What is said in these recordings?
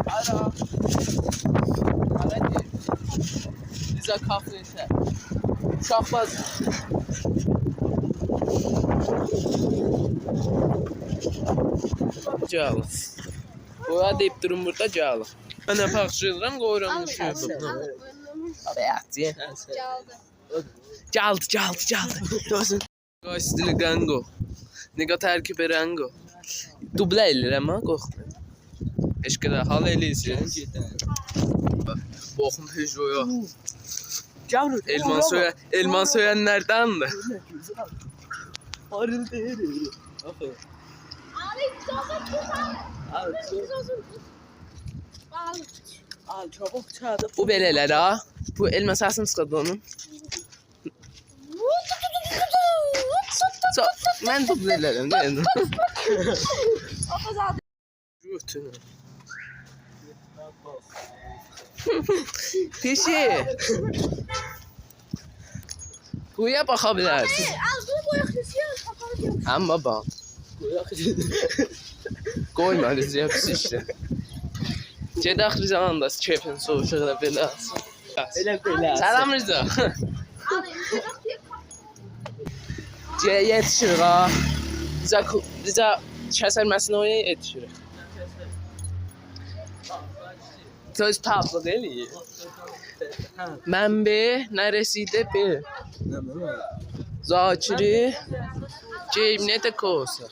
Ara. Hadi. Bize kahve işe. Uşaqbaz. Cağlı. Boya deyip durun burada cağlı. Ben de pakışırıram, qoyuram düşüyorum. Abi yatı. Caldı. Qaçdili qango. Nega tərkib erango. Dublə eləyir amma qorxma. Heç qədər hal eləyirsiniz. Boxum Peugeot yox. Elman söyənlərdəndir. Arıl değil. Abi Al çabuk çağdı. Bu belələr ha. Bu elma səsini çıxardı onun. Mən dublə eləyirəm deyəndə. Götünü. Pişi. Buya baxa bilərsin. Həm baba. Qoyma Riziyə pis işlə. Gedək Rizanın da keyfin soğuşuq da belə. Salam Riza. Yetişirik ha. Riza kəsəlməsini oya yetişirik. Söz tatlıq eləyir. Mən B, nərəsidə B. Zakiri, ceyimlə də qosa.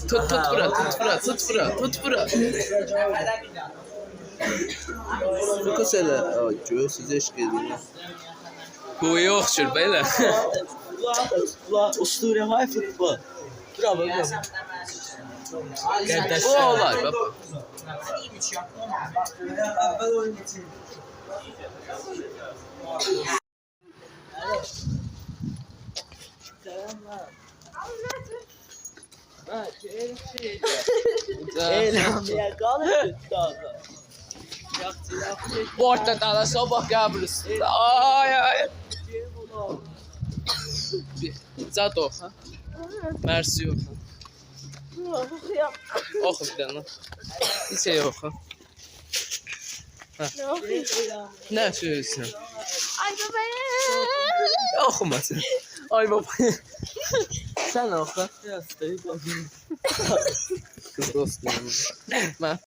Tut bura. Bu kasayla göğsüz eşk edin. Bu yoxdur belə. Usture hay futbol. Bravo. Bu olar baba. Borta da sabah qəbirist. Ay. Zat ox ha. Mersi yox. Oxu bir dənə. Heç şey yox ha. Nə söylüyorsun? Ay baba. Oxuma sen. Ay baba. Sen oxu. Yastayı bakayım. Kız dostum. Mən